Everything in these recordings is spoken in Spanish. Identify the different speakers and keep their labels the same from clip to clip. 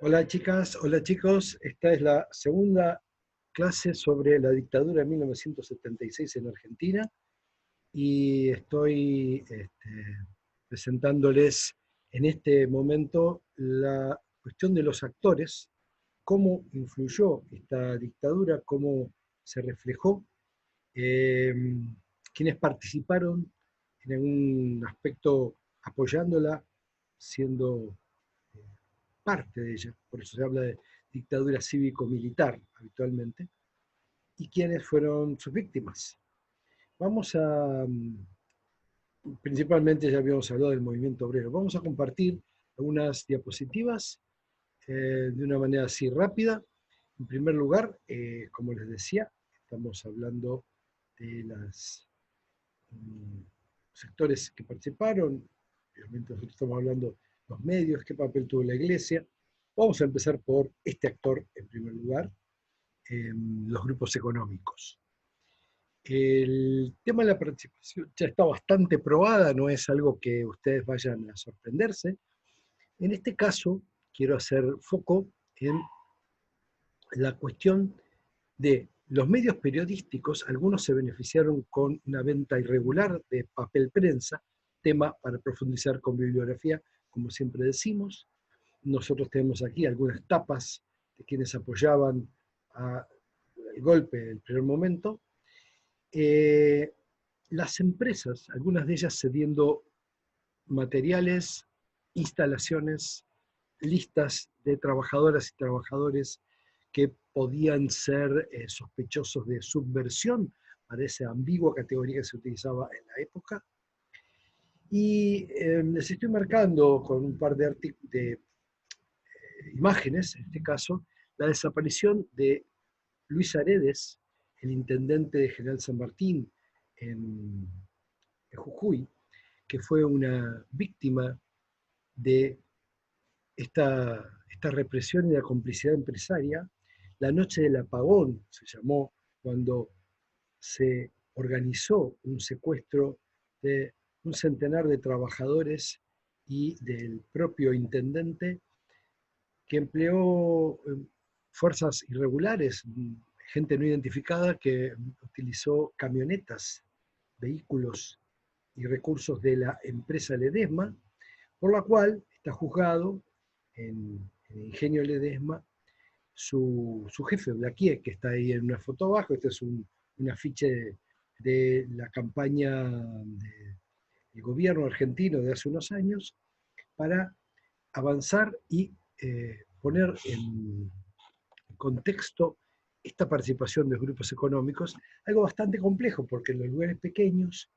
Speaker 1: Hola chicas, hola chicos. Esta es la segunda clase sobre la dictadura de 1976 en Argentina y estoy presentándoles en este momento la cuestión de los actores, cómo influyó esta dictadura, cómo se reflejó, eh, quienes participaron en algún aspecto apoyándola, siendo parte de ella, por eso se habla de dictadura cívico-militar habitualmente, y quiénes fueron sus víctimas. Vamos a, principalmente ya habíamos hablado del movimiento obrero, vamos a compartir algunas diapositivas de una manera así rápida. En primer lugar, como les decía, estamos hablando de los sectores que participaron, obviamente nosotros estamos hablando de los medios, qué papel tuvo la iglesia. Vamos a empezar por este actor en primer lugar, los grupos económicos. El tema de la participación ya está bastante probada, no es algo que ustedes vayan a sorprenderse. En este caso, quiero hacer foco en la cuestión de los medios periodísticos. Algunos se beneficiaron con una venta irregular de papel prensa, tema para profundizar con bibliografía, como siempre decimos. Nosotros tenemos aquí algunas tapas de quienes apoyaban el golpe del primer momento. Eh, las empresas, algunas de ellas cediendo materiales, instalaciones, listas de trabajadoras y trabajadores que podían ser sospechosos de subversión para esa ambigua categoría que se utilizaba en la época. Y les estoy marcando con un par de imágenes, en este caso, la desaparición de Luis Aredes, el intendente de General San Martín en Jujuy, que fue una víctima de esta represión y la complicidad empresaria. La noche del apagón se llamó cuando se organizó un secuestro de un centenar de trabajadores y del propio intendente, que empleó fuerzas irregulares, gente no identificada que utilizó camionetas, vehículos y recursos de la empresa Ledesma, por la cual está juzgado en Ingenio Ledesma su jefe, Blaquier, que está ahí en una foto abajo. Este es un afiche de la campaña del gobierno argentino de hace unos años para avanzar y poner en contexto esta participación de los grupos económicos, algo bastante complejo, porque en los lugares pequeños,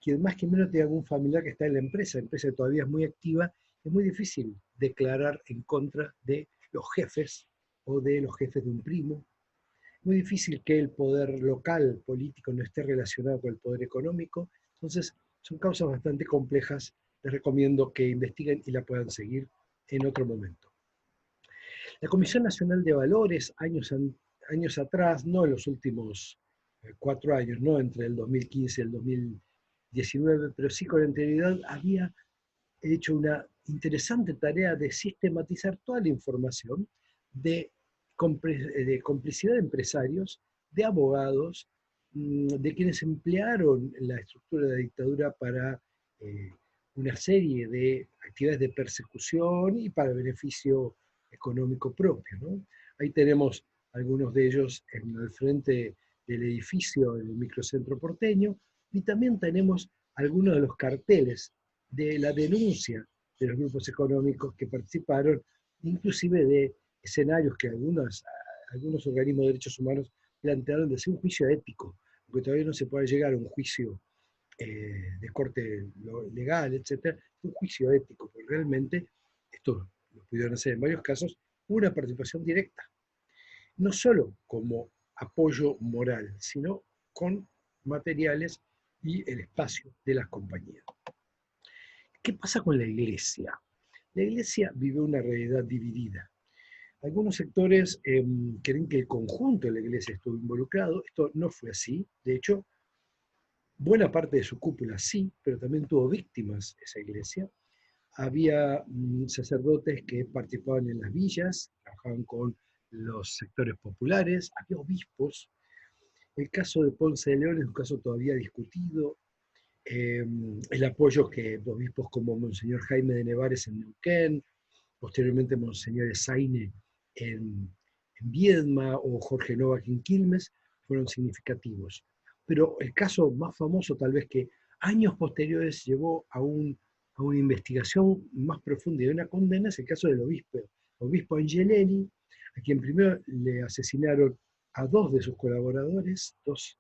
Speaker 1: quien más que menos tenga algún familiar que está en la empresa que todavía es muy activa, es muy difícil declarar en contra de los jefes o de los jefes de un primo. Muy difícil que el poder local político no esté relacionado con el poder económico. Entonces, son causas bastante complejas. Les recomiendo que investiguen y la puedan seguir en otro momento. La Comisión Nacional de Valores, años atrás, no en los últimos 4 años, no entre el 2015 y el 2019, pero sí con anterioridad, había hecho una interesante tarea de sistematizar toda la información de, de complicidad de empresarios, de abogados, de quienes emplearon la estructura de la dictadura para una serie de actividades de persecución y para beneficio económico propio, ¿no? Ahí tenemos algunos de ellos en el frente del edificio en el microcentro porteño, y también tenemos algunos de los carteles de la denuncia de los grupos económicos que participaron, inclusive de escenarios que algunos organismos de derechos humanos plantearon de ser un juicio ético, porque todavía no se puede llegar a un juicio de corte legal, etcétera, un juicio ético, porque realmente esto lo pudieron hacer en varios casos, una participación directa, no solo como apoyo moral, sino con materiales y el espacio de las compañías. ¿Qué pasa con la iglesia? La iglesia vive una realidad dividida. Algunos sectores creen que el conjunto de la iglesia estuvo involucrado. Esto no fue así. De hecho, buena parte de su cúpula sí, pero también tuvo víctimas esa iglesia. había sacerdotes que participaban en las villas, trabajaban con los sectores populares, había obispos. El caso de Ponce de León es un caso todavía discutido. El apoyo que obispos como Monseñor Jaime de Nevares en Neuquén, posteriormente Monseñor Saine en Viedma o Jorge Novak en Quilmes, fueron significativos. Pero el caso más famoso, tal vez que años posteriores llevó a una investigación más profunda y a una condena, es el caso del obispo Angelelli, a quien primero le asesinaron a dos de sus colaboradores, dos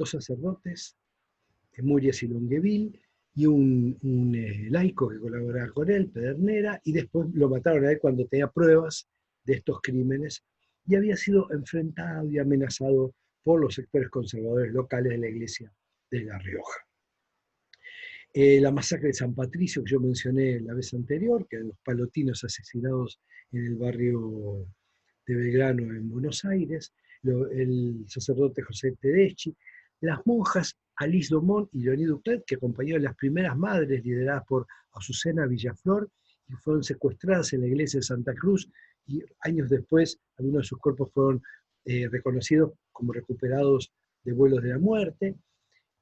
Speaker 1: sacerdotes, Murias y Longueville, y un laico que colaboraba con él, Pedernera, y después lo mataron a él cuando tenía pruebas de estos crímenes, y había sido enfrentado y amenazado por los sectores conservadores locales de la iglesia de La Rioja. La masacre de San Patricio, que yo mencioné la vez anterior, que eran los palotinos asesinados en el barrio de Belgrano en Buenos Aires, el sacerdote José Tedeschi, las monjas Alice Domont y Leonie Duclet, que acompañaron a las primeras madres lideradas por Azucena Villaflor y fueron secuestradas en la iglesia de Santa Cruz, y años después algunos de sus cuerpos fueron reconocidos como recuperados de vuelos de la muerte.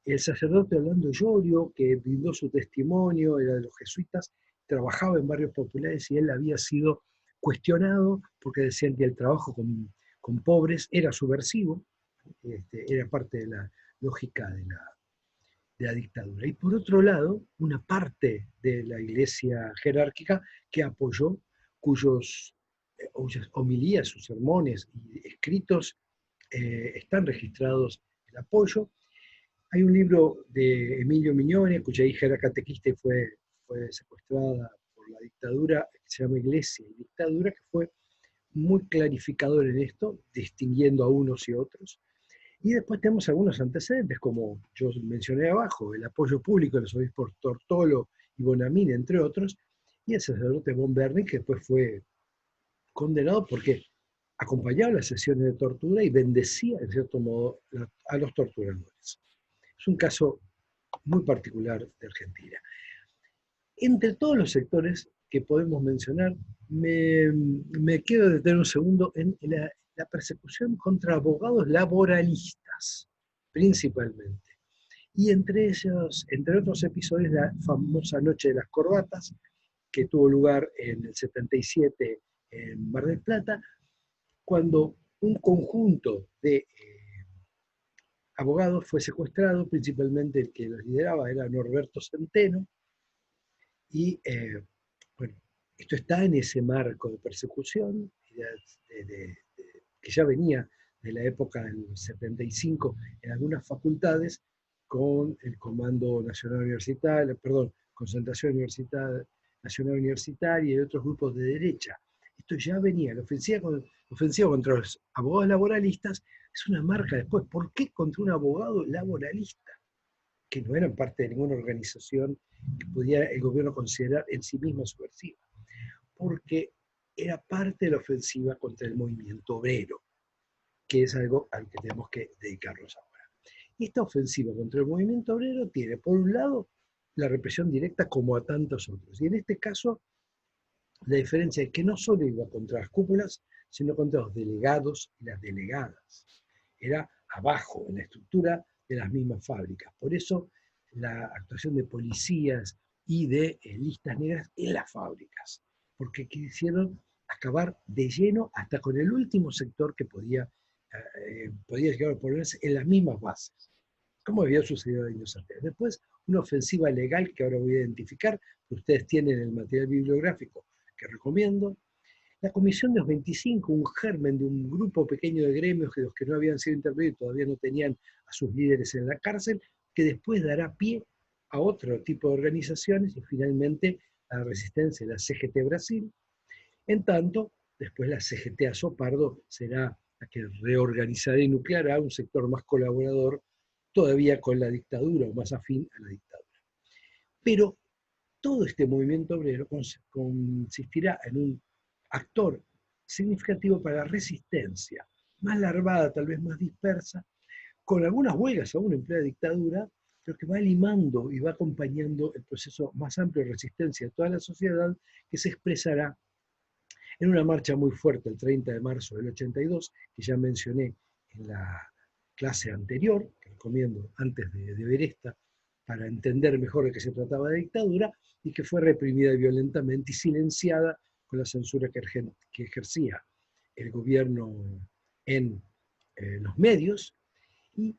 Speaker 1: El sacerdote Orlando Llorio, que brindó su testimonio, era de los jesuitas, trabajaba en barrios populares y él había sido cuestionado porque decían que el trabajo con pobres era subversivo, era parte de la lógica de la dictadura. Y por otro lado, una parte de la iglesia jerárquica que apoyó, cuyas homilías, sus sermones y escritos están registrados el apoyo. Hay un libro de Emilio Mignone, cuya hija era catequista y fue secuestrada por la dictadura, que se llama Iglesia y Dictadura, que fue muy clarificador en esto, distinguiendo a unos y otros. Y después tenemos algunos antecedentes, como yo mencioné abajo, el apoyo público de los obispos Tortolo y Bonamín, entre otros, y el sacerdote Bonberni, que después fue condenado porque acompañaba las sesiones de tortura y bendecía, en cierto modo, a los torturadores. Es un caso muy particular de Argentina. Entre todos los sectores que podemos mencionar, me quiero detener un segundo en la persecución contra abogados laboralistas, principalmente. Y entre ellos, entre otros episodios, la famosa Noche de las Corbatas, que tuvo lugar en el 77 en Mar del Plata, cuando un conjunto de abogados fue secuestrado, principalmente el que los lideraba era Norberto Centeno, y bueno, esto está en ese marco de persecución que ya venía de la época del 75 en algunas facultades con el Comando Nacional Universitario, perdón, Concentración Nacional Universitaria y otros grupos de derecha. Esto ya venía, la ofensiva contra los abogados laboralistas es una marca después. ¿Por qué contra un abogado laboralista? Que no eran parte de ninguna organización que pudiera el gobierno considerar en sí misma subversiva, porque era parte de la ofensiva contra el movimiento obrero, que es algo al que tenemos que dedicarnos ahora. Y esta ofensiva contra el movimiento obrero tiene, por un lado, la represión directa como a tantos otros, y en este caso, la diferencia es que no solo iba contra las cúpulas, sino contra los delegados y las delegadas. Era abajo, en la estructura de las mismas fábricas. Por eso la actuación de policías y de listas negras en las fábricas, porque quisieron acabar de lleno hasta con el último sector que podía llegar a ponerse en las mismas bases, como había sucedido años antes. Después, una ofensiva legal que ahora voy a identificar, que ustedes tienen el material bibliográfico que recomiendo. La Comisión de los 25, un germen de un grupo pequeño de gremios que los que no habían sido intervenidos todavía no tenían a sus líderes en la cárcel, que después dará pie a otro tipo de organizaciones y finalmente a la resistencia de la CGT Brasil. En tanto, después la CGT Azopardo será la que reorganizará y nucleará un sector más colaborador todavía con la dictadura o más afín a la dictadura. Pero todo este movimiento obrero consistirá en un actor significativo para la resistencia, más larvada, tal vez más dispersa, con algunas huelgas aún en plena dictadura, pero que va limando y va acompañando el proceso más amplio de resistencia de toda la sociedad, que se expresará en una marcha muy fuerte el 30 de marzo del 82, que ya mencioné en la clase anterior, que recomiendo antes de ver esta, para entender mejor de qué se trataba de dictadura, y que fue reprimida violentamente y silenciada con la censura que ejercía el gobierno en los medios, y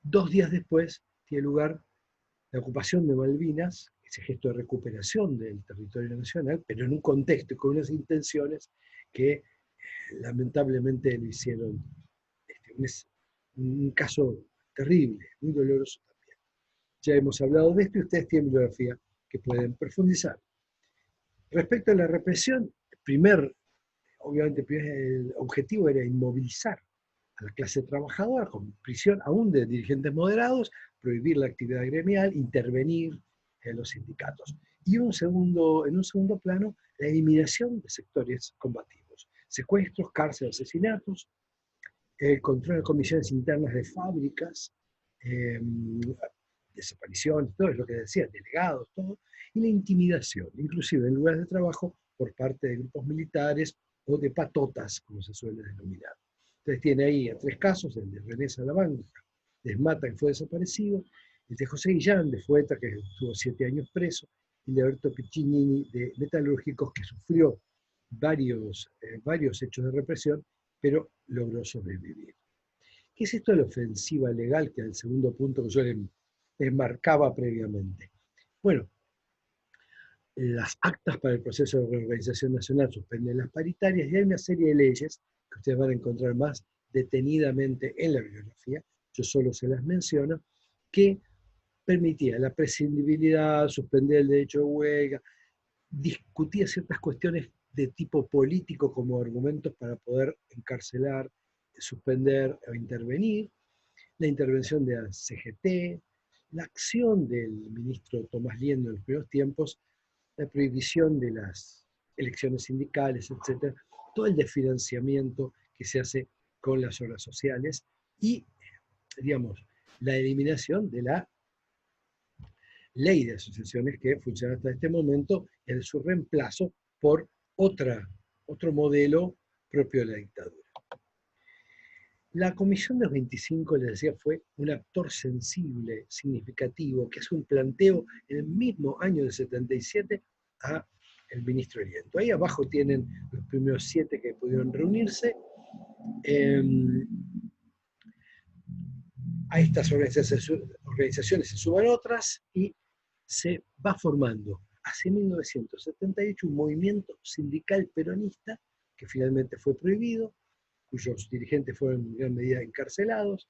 Speaker 1: 2 días después tiene lugar la ocupación de Malvinas, ese gesto de recuperación del territorio nacional, pero en un contexto y con unas intenciones que lamentablemente lo hicieron un caso terrible, muy doloroso también. Ya hemos hablado de esto y ustedes tienen bibliografía que pueden profundizar. Respecto a la represión, obviamente, el objetivo era inmovilizar a la clase trabajadora con prisión aún de dirigentes moderados, prohibir la actividad gremial, intervenir en los sindicatos. Y en un segundo plano, la eliminación de sectores combativos, secuestros, cárceles, asesinatos, el control de comisiones internas de fábricas, desapariciones, todo es lo que decía, delegados, todo, y la intimidación, inclusive en lugares de trabajo por parte de grupos militares o de patotas, como se suele denominar. Entonces tiene ahí a 3 casos, el de René Salamanca, de Mata, que fue desaparecido, el de José Guillán, de Fueta, que estuvo 7 años preso, y de Alberto Piccinini, de Metalúrgicos, que sufrió varios hechos de represión, pero logró sobrevivir. ¿Qué es esto de la ofensiva legal, que es el segundo punto que yo les marcaba previamente? Bueno, las actas para el proceso de reorganización nacional suspenden las paritarias y hay una serie de leyes que ustedes van a encontrar más detenidamente en la bibliografía, yo solo se las menciono, que permitía la prescindibilidad, suspender el derecho de huelga, discutía ciertas cuestiones de tipo político como argumentos para poder encarcelar, suspender o intervenir, la intervención de la CGT, la acción del ministro Tomás Liendo en los primeros tiempos, la prohibición de las elecciones sindicales, etc., todo el desfinanciamiento que se hace con las obras sociales y, digamos, la eliminación de la ley de asociaciones que funciona hasta este momento en su reemplazo por otro modelo propio de la dictadura. La Comisión de los 25, les decía, fue un actor sensible, significativo, que hace un planteo en el mismo año del 77 a el ministro Eliento. Ahí abajo tienen los primeros 7 que pudieron reunirse. A estas organizaciones se suman otras y se va formando hacia 1978 un movimiento sindical peronista que finalmente fue prohibido, cuyos dirigentes fueron en gran medida encarcelados.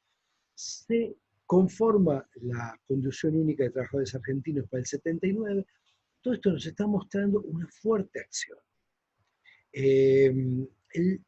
Speaker 1: Se conforma la Conducción Única de Trabajadores Argentinos para el 79. Todo esto nos está mostrando una fuerte acción. El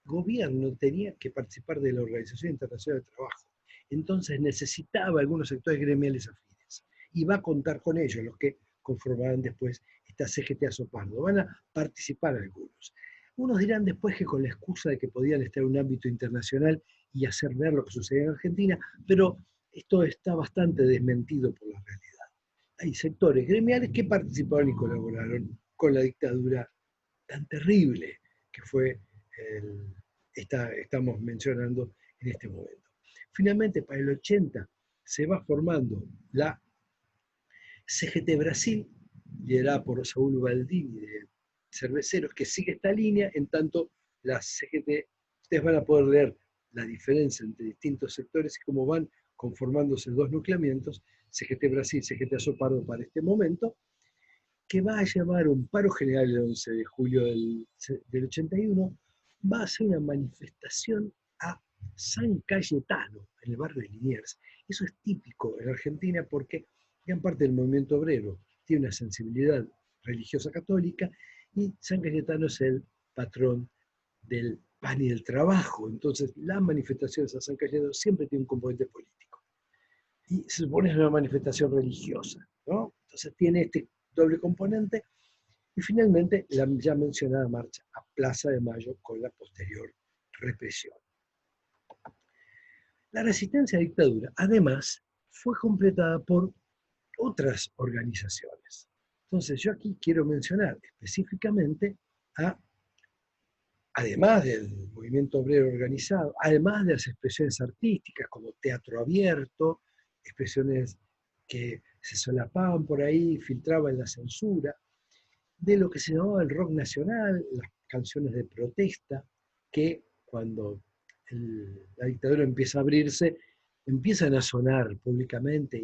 Speaker 1: gobierno tenía que participar de la Organización Internacional del Trabajo, entonces necesitaba algunos sectores gremiales afines, y va a contar con ellos, los que conformarán después esta CGT Azopardo. Van a participar algunos. Unos dirán después que con la excusa de que podían estar en un ámbito internacional y hacer ver lo que sucedía en Argentina, pero esto está bastante desmentido por la realidad. Hay sectores gremiales que participaron y colaboraron con la dictadura tan terrible que fue estamos mencionando en este momento. Finalmente, para el 80 se va formando la CGT Brasil, liderada por Saúl Baldini de Cerveceros, que sigue esta línea, en tanto la CGT, ustedes van a poder leer la diferencia entre distintos sectores y cómo van conformándose 2 nucleamientos, CGT Brasil, CGT Azopardo para este momento, que va a llamar un paro general el 11 de julio del 81, va a hacer una manifestación a San Cayetano, en el barrio de Liniers. Eso es típico en Argentina porque gran parte del movimiento obrero tiene una sensibilidad religiosa católica y San Cayetano es el patrón del pan y del trabajo. Entonces, las manifestaciones a San Cayetano siempre tienen un componente político. Y se supone que es una manifestación religiosa, ¿no? Entonces tiene este doble componente. Y finalmente, la ya mencionada marcha a Plaza de Mayo con la posterior represión. La resistencia a la dictadura, además, fue completada por otras organizaciones. Entonces yo aquí quiero mencionar específicamente a, además del movimiento obrero organizado, además de las expresiones artísticas como teatro abierto, expresiones que se solapaban por ahí, filtraban la censura, de lo que se llamaba el rock nacional, las canciones de protesta, que cuando la dictadura empieza a abrirse, empiezan a sonar públicamente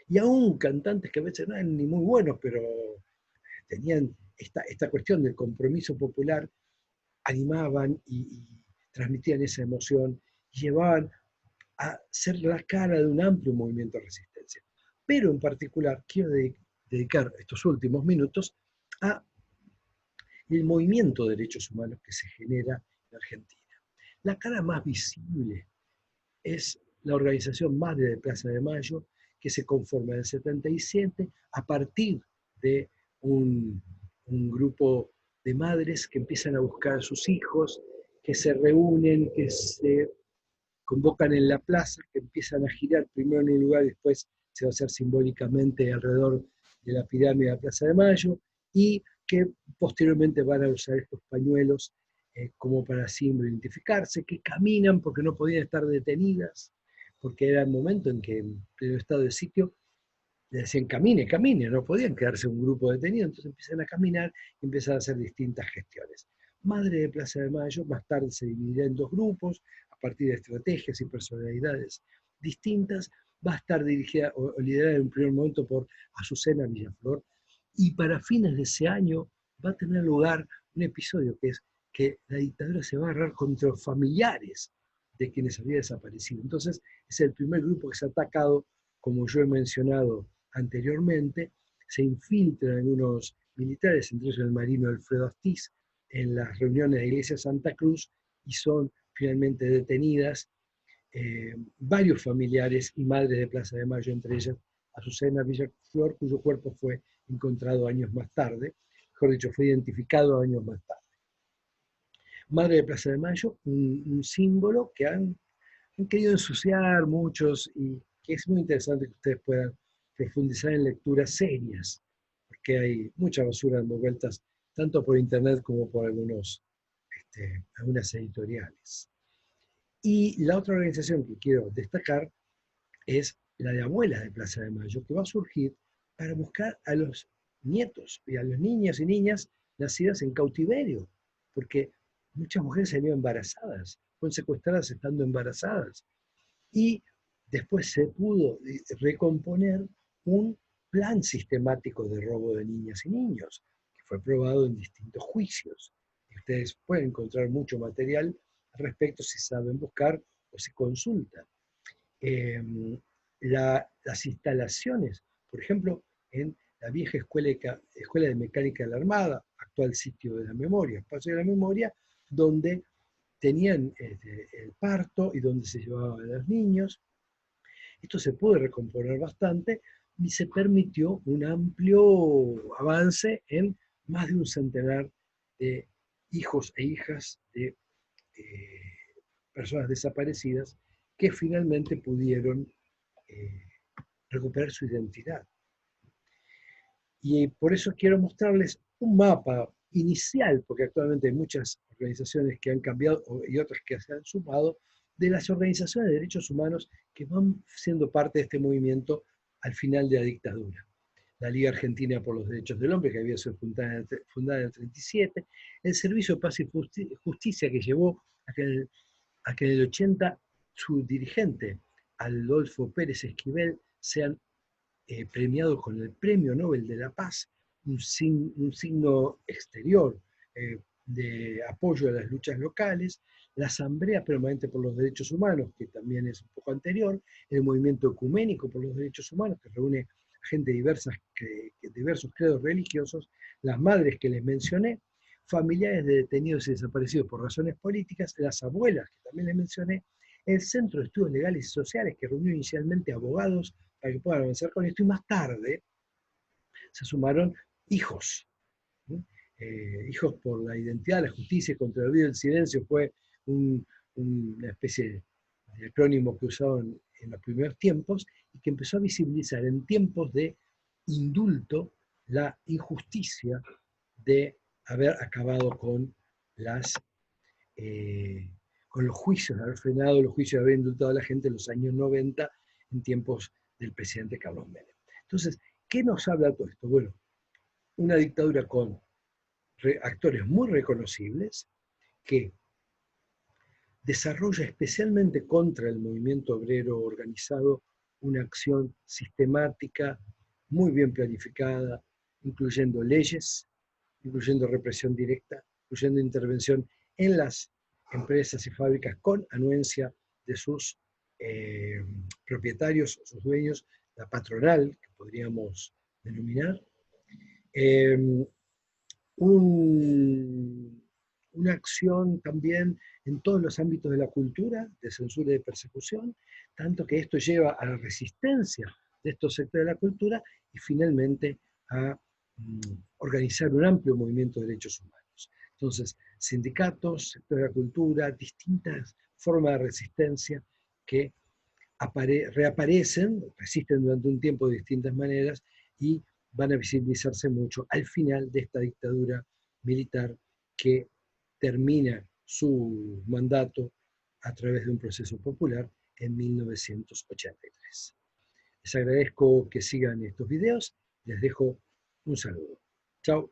Speaker 1: y aún cantantes que a veces no eran ni muy buenos, pero tenían esta cuestión del compromiso popular, animaban y transmitían esa emoción, y llevaban a ser la cara de un amplio movimiento de resistencia. Pero en particular quiero dedicar estos últimos minutos a el movimiento de derechos humanos que se genera en Argentina. La cara más visible es la organización Madre de Plaza de Mayo, que se conforma en el 77 a partir de un grupo de madres que empiezan a buscar a sus hijos, que se reúnen, que se convocan en la plaza, que empiezan a girar primero en un lugar y después se va a hacer simbólicamente alrededor de la pirámide de la Plaza de Mayo, y que posteriormente van a usar estos pañuelos como para símbolo identificarse, que caminan porque no podían estar detenidas, porque era el momento en que en el estado de sitio le decían camine, camine, no podían quedarse un grupo detenido, entonces empiezan a caminar y empiezan a hacer distintas gestiones. Madre de Plaza de Mayo más tarde se dividirá en dos grupos a partir de estrategias y personalidades distintas, va a estar dirigida o liderada en un primer momento por Azucena Villaflor, y para fines de ese año va a tener lugar un episodio que es que la dictadura se va a agarrar contra los familiares de quienes habían desaparecido. Entonces es el primer grupo que se ha atacado, como yo he mencionado anteriormente, se infiltran algunos militares, entre ellos el marino Alfredo Astiz, en las reuniones de la Iglesia Santa Cruz, y son finalmente detenidas varios familiares y madres de Plaza de Mayo, entre ellas Azucena Villaflor, cuyo cuerpo fue encontrado años más tarde, mejor dicho, fue identificado años más tarde. Madre de Plaza de Mayo, un símbolo que han querido ensuciar muchos y que es muy interesante que ustedes puedan profundizar en lecturas serias, porque hay mucha basura dando vueltas, tanto por internet como por algunas editoriales. Y la otra organización que quiero destacar es la de Abuelas de Plaza de Mayo, que va a surgir para buscar a los nietos y a los niños y niñas nacidas en cautiverio, porque muchas mujeres se han ido embarazadas, fueron secuestradas estando embarazadas, y después se pudo recomponer un plan sistemático de robo de niñas y niños, que fue probado en distintos juicios. Y ustedes pueden encontrar mucho material al respecto si saben buscar o si consultan. Eh, las instalaciones, por ejemplo, en la vieja escuela de Mecánica de la Armada, actual sitio de la memoria, espacio de la memoria, donde tenían el parto y donde se llevaban a los niños. Esto se pudo recomponer bastante y se permitió un amplio avance en más de un centenar de hijos e hijas de personas desaparecidas que finalmente pudieron eh, recuperar su identidad. Y por eso quiero mostrarles un mapa inicial, porque actualmente hay muchas organizaciones que han cambiado y otras que se han sumado, de las organizaciones de derechos humanos que van siendo parte de este movimiento al final de la dictadura. La Liga Argentina por los Derechos del Hombre, que había sido fundada en el 37, el Servicio de Paz y Justicia, que llevó a que en el 80 su dirigente, Adolfo Pérez Esquivel, sean premiado con el Premio Nobel de la Paz, un signo exterior de apoyo a las luchas locales, la Asamblea Permanente por los Derechos Humanos, que también es un poco anterior, el Movimiento Ecuménico por los Derechos Humanos, que reúne a gente de diversos credos religiosos, las madres que les mencioné, familiares de detenidos y desaparecidos por razones políticas, las abuelas que también les mencioné, el Centro de Estudios Legales y Sociales, que reunió inicialmente abogados para que puedan avanzar con esto, y más tarde se sumaron hijos. Hijos por la identidad, la justicia contra el olvido, el silencio fue una especie de acrónimo que usaban en los primeros tiempos y que empezó a visibilizar en tiempos de indulto la injusticia de haber acabado con con los juicios, de haber frenado los juicios, de haber indultado a la gente en los años 90 en tiempos del presidente Carlos Menem. Entonces, ¿qué nos habla todo esto? Bueno, una dictadura con actores muy reconocibles que desarrolla especialmente contra el movimiento obrero organizado una acción sistemática, muy bien planificada, incluyendo leyes, incluyendo represión directa, incluyendo intervención en las empresas y fábricas con anuencia de sus propietarios, sus dueños, la patronal, que podríamos denominar, eh, una acción también en todos los ámbitos de la cultura, de censura y de persecución, tanto que esto lleva a la resistencia de estos sectores de la cultura y finalmente a organizar un amplio movimiento de derechos humanos. Entonces, sindicatos, sectores de la cultura, distintas formas de resistencia que reaparecen, resisten durante un tiempo de distintas maneras y van a visibilizarse mucho al final de esta dictadura militar que termina su mandato a través de un proceso popular en 1983. Les agradezco que sigan estos videos, les dejo un saludo. Chao.